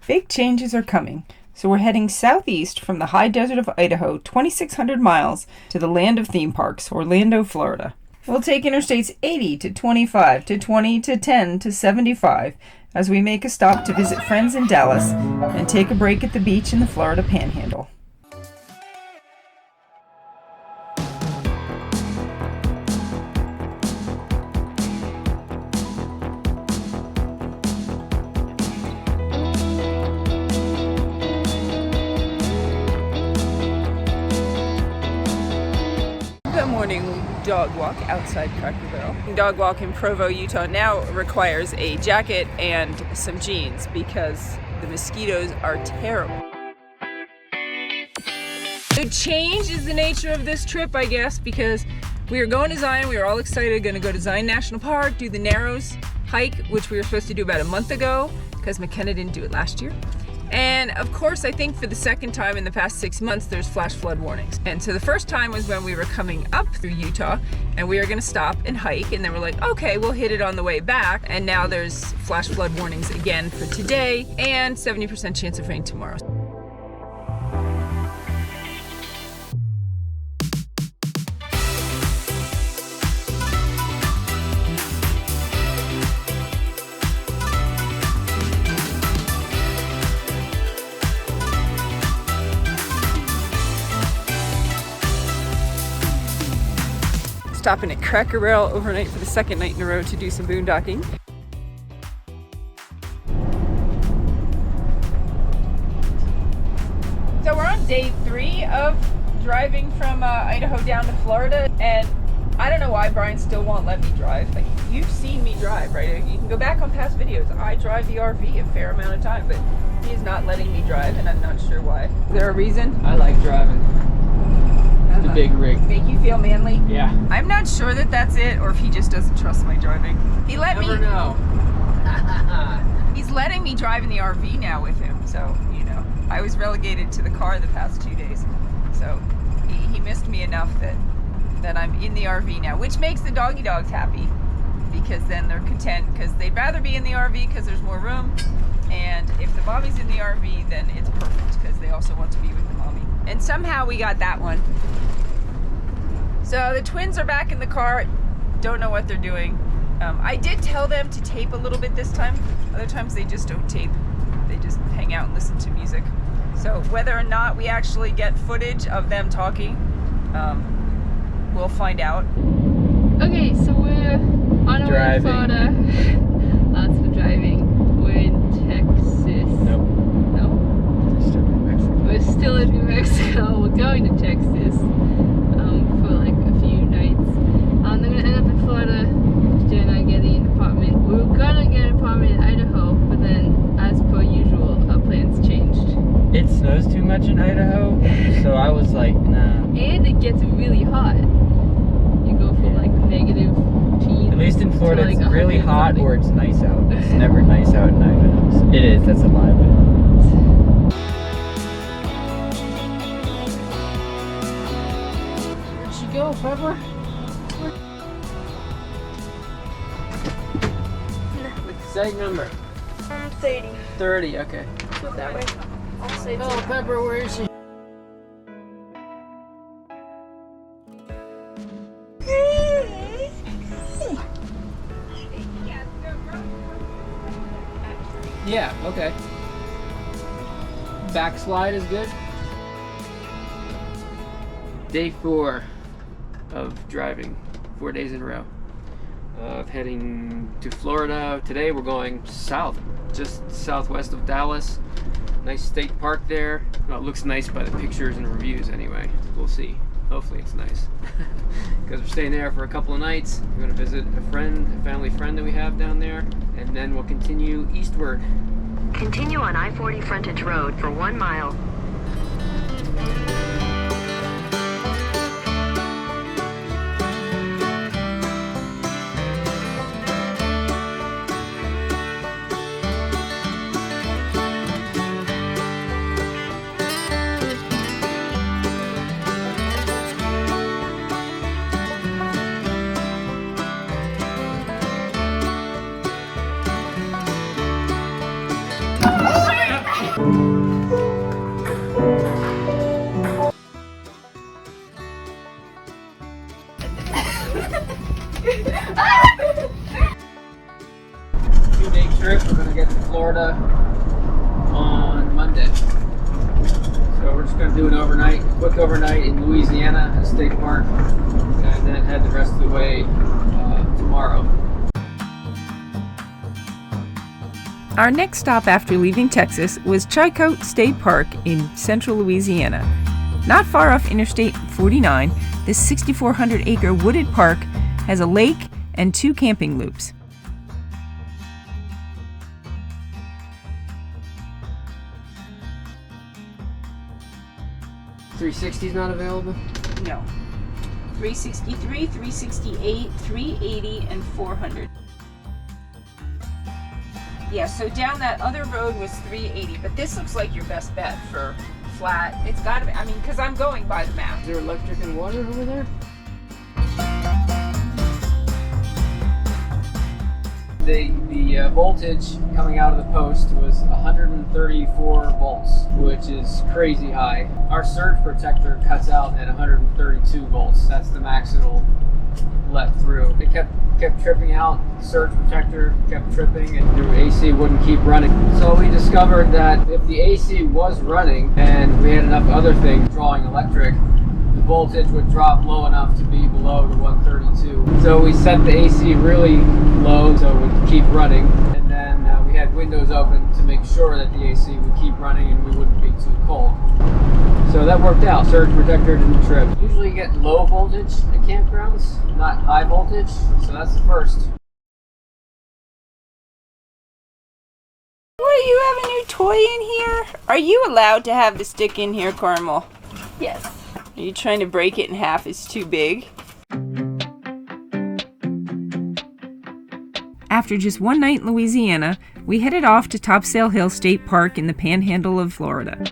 Big changes are coming, so we're heading southeast from the high desert of Idaho, 2,600 miles, to the land of theme parks, Orlando, Florida. We'll take interstates 80 to 25 to 20 to 10 to 75 as we make a stop to visit friends in Dallas and take a break at the beach in the Florida Panhandle. Good morning. Dog walk outside Cracker Barrel. Dog walk in Provo, Utah now requires a jacket and some jeans because the mosquitoes are terrible. The change is the nature of this trip, I guess, because we are going to Zion. We were all excited, going to go to Zion National Park, do the Narrows hike, which we were supposed to do about a month ago because McKenna didn't do it last year. And of course, I think for the second time in the past 6 months, there's flash flood warnings. And so the first time was when we were coming up through Utah and we were gonna stop and hike. And then we're like, okay, we'll hit it on the way back. And now there's flash flood warnings again for today and 70% chance of rain tomorrow. Stopping at Cracker Barrel overnight for the second night in a row to do some boondocking. So we're on day 3 of driving from Idaho down to Florida, and I don't know why Brian still won't let me drive. Like, you've seen me drive, right? You can go back on past videos. I drive the RV a fair amount of time, but he's not letting me drive, and I'm not sure why. Is there a reason? I like driving. The big rig. Make you feel manly? Yeah. I'm not sure that that's it, or if he just doesn't trust my driving. He let Never me. know. He's letting me drive in the RV now with him, so you know. I was relegated to the car the past 2 days, so he missed me enough that I'm in the RV now, which makes the doggy dogs happy because then they're content because they'd rather be in the RV because there's more room, and if the mommy's in the RV, then it's perfect because they also want to be with the mommy. And somehow we got that one. So the twins are back in the car. Don't know what they're doing. I did tell them to tape a little bit this time. Other times they just don't tape. They just hang out and listen to music. So whether or not we actually get footage of them talking, we'll find out. Okay, so we're on our way to Florida. Lots of driving. We're in Texas. Nope. No? Still in Mexico. We're still in New Mexico. We're going to Texas for like a few nights. Then we're gonna end up in Florida. Jay and I getting an apartment. We were gonna get an apartment in Idaho, but then, as per usual, our plans changed. It snows too much in Idaho, so I was like, nah. And it gets really hot. You go from like negative teens. At least in Florida, to, like, it's really 100 hot something. or it's nice out. It's never nice out in Idaho. So it is, that's a lie. Where'd she go, Pepper? Seg number? 30. 30, okay. Flip that way. I'll say Oh, Pepper, where is she? Yeah, okay. Backslide is good. Day 4 of driving, 4 days in a row. Of heading to Florida. Today we're going south, just southwest of Dallas. Nice state park there. Well, it looks nice by the pictures and reviews anyway. We'll see. Hopefully it's nice. Because we're staying there for a couple of nights. We're going to visit a family friend that we have down there. And then we'll continue eastward. Continue on I-40 frontage road for 1 mile. we're just going to do an overnight, quick overnight in Louisiana at State Park, and then head the rest of the way tomorrow. Our next stop after leaving Texas was Chilcote State Park in central Louisiana. Not far off Interstate 49, this 6,400-acre wooded park has a lake and 2 camping loops. $360's not available? No. 363, 368, 380, and 400. Yeah, so down that other road was 380, but this looks like your best bet for flat. It's gotta be, I mean, because I'm going by the map. Is there electric and water over there? The voltage coming out of the post was 134 volts, which is crazy high. Our surge protector cuts out at 132 volts. That's the max it'll let through. It kept tripping out. The surge protector kept tripping, and the AC wouldn't keep running. So we discovered that if the AC was running and we had enough other things drawing electric, the voltage would drop low enough to be below the 132. So we set the AC really low so it would keep running, and then we had windows open to make sure that the AC would keep running and we wouldn't be too cold. So that worked out. Surge protector didn't trip. Usually you get low voltage at campgrounds, not high voltage, so that's the first. What, you have a new toy in here? Are you allowed to have the stick in here, Carmel? Yes. Are you trying to break it in half? It's too big. After just one night in Louisiana, we headed off to Topsail Hill State Park in the panhandle of Florida.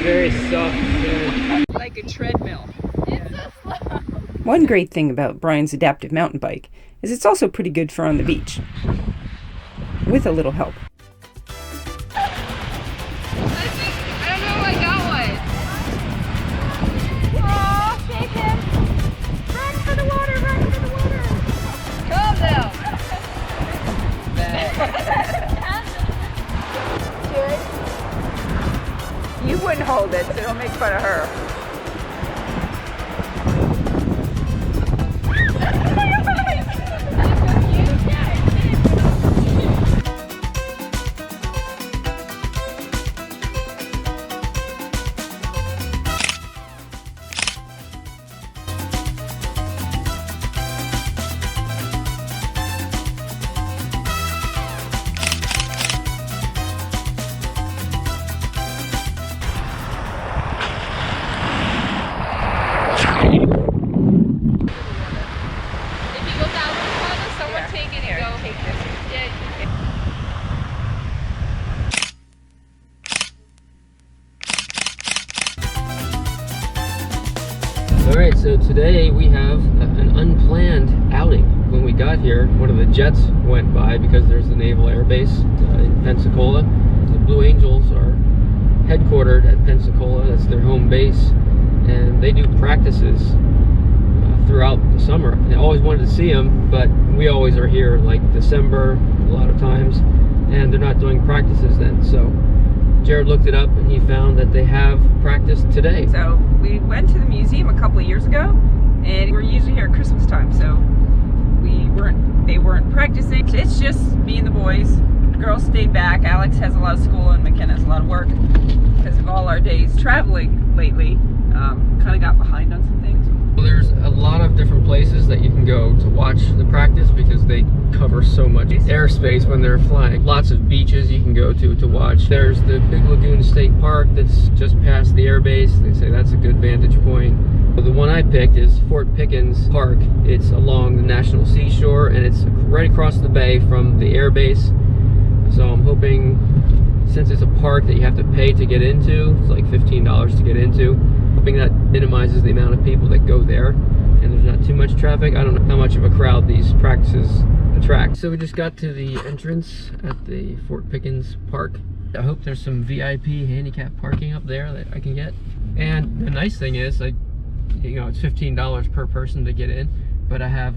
Very soft. Like a treadmill. One great thing about Brian's adaptive mountain bike is it's also pretty good for on the beach. With a little help. I don't know if I got one. Aw, shake him. Run for the water, run for the water. Calm down. You wouldn't hold it, so don't make fun of her. Alright, so today we have an unplanned outing. When we got here, one of the jets went by because there's the Naval Air Base in Pensacola. The Blue Angels are headquartered at Pensacola, that's their home base, and they do practices throughout the summer. I always wanted to see them, but we always are here like December a lot of times, and they're not doing practices then. So Jared looked it up and he found that they have practice today. So we went to the museum a couple of years ago, and we're usually here at Christmas time, so they weren't practicing. It's just me and the boys. The girls stayed back. Alex has a lot of school and McKenna has a lot of work because of all our days traveling lately. Kind of got behind on some things. Well, there's a lot of different places that you can go to watch the practice because they cover so much airspace when they're flying. Lots of beaches you can go to watch. There's the Big Lagoon State Park that's just past the air base. They say that's a good vantage point. The one I picked is Fort Pickens Park. It's along the National Seashore and it's right across the bay from the air base. So I'm hoping since it's a park that you have to pay to get into, it's like $15 to get into. Hoping that minimizes the amount of people that go there and there's not too much traffic. I don't know how much of a crowd these practices attract. So we just got to the entrance at the Fort Pickens Park. I hope there's some VIP handicap parking up there that I can get. And the nice thing is, like, you know, it's $15 per person to get in, but I have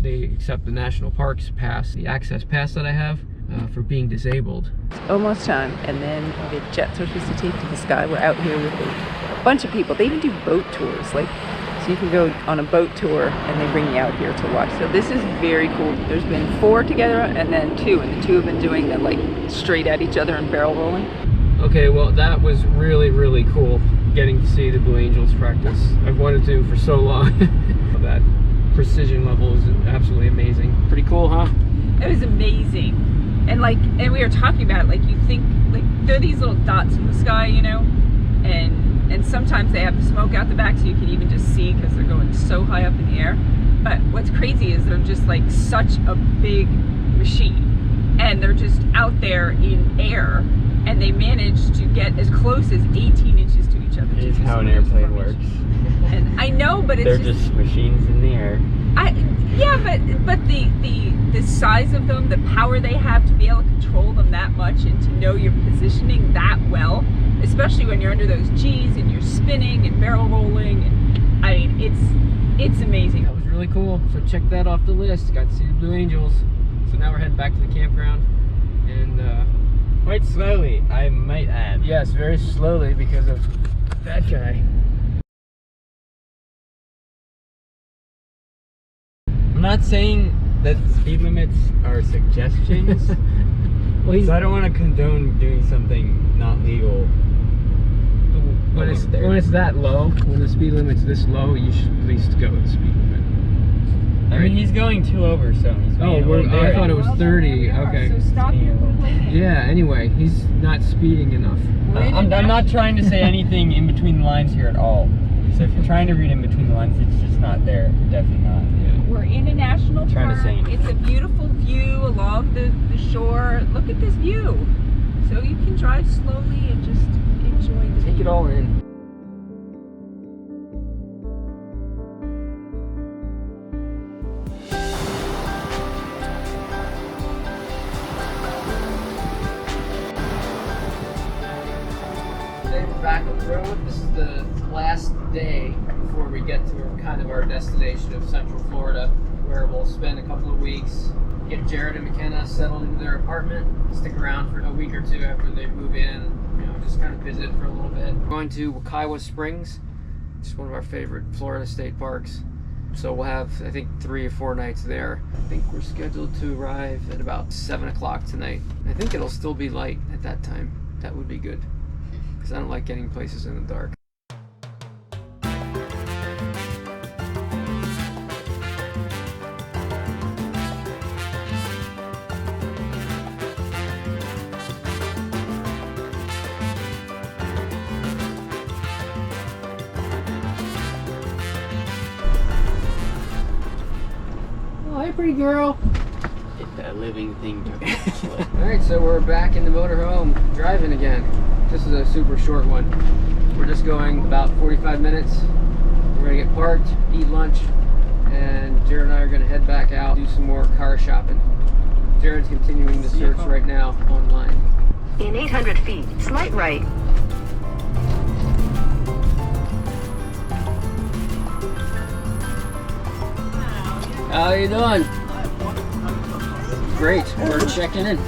they accept the National Parks pass, the access pass that I have for being disabled. It's almost time, and then the jets are supposed to take to the sky. We're out here with a bunch of people. They even do boat tours, like, so you can go on a boat tour and they bring you out here to watch. So this is very cool. There's been 4 together and then 2, and the 2 have been doing the like straight at each other and barrel rolling. Okay, well that was really, really cool getting to see the Blue Angels practice. I've wanted to for so long. That precision level is absolutely amazing. Pretty cool, huh? It was amazing. And like, and we were talking about it, like, you think, like, there are these little dots in the sky, you know, and sometimes they have the smoke out the back so you can even just see because they're going so high up in the air. But what's crazy is they're just like such a big machine, and they're just out there in air, and they manage to get as close as 18 inches to each other. It's how an airplane works. And I know, but it's they're just machines in the air. Yeah, but the size of them, the power they have to be able to control them that much and to know your positioning that well, especially when you're under those G's and you're spinning and barrel rolling, and I mean, it's amazing. That was really cool. So check that off the list. Got to see the Blue Angels. So now we're heading back to the campground, and Quite slowly, I might add. yes, very slowly because of that guy. I'm not saying that speed limits are suggestions. Well, So I don't want to condone doing something not legal. when it's that low, when the speed limit's this low, you should at least go the speed limit. I mean, he's going 2 over, so he's being a little I thought it was Well, 30. there we are, Okay. So stop your complaining. Yeah. Anyway, he's not speeding enough. I'm not trying to say anything in between the lines here at all. So if you're trying to read in between the lines, it's just not there. Definitely not. Yeah. We're in a national Trying to park. say- It's a beautiful view along the shore. Look at this view. So you can drive slowly and just enjoy the Take view. it all in. Today we're back on the road. This is the last day before we get to kind of our destination of Central Florida, where we'll spend a couple of weeks, get Jared and McKenna settled into their apartment, stick around for a week or 2 after they move in, you know, just kind of visit for a little bit. We're going to Wekiwa Springs. It's one of our favorite Florida state parks. So we'll have, I think, 3 or 4 nights there. I think we're scheduled to arrive at about 7 o'clock tonight. I think it'll still be light at that time. That would be good, because I don't like getting places in the dark. Oh, hi, pretty girl. Get that living thing to Alright, so we're back in the motorhome driving again. This is a super short one. We're just going about 45 minutes. We're gonna get parked, eat lunch, and Jared and I are gonna head back out, do some more car shopping. Jared's continuing the search right now online. In 800 feet, slight right. How you doing? Great, we're checking in.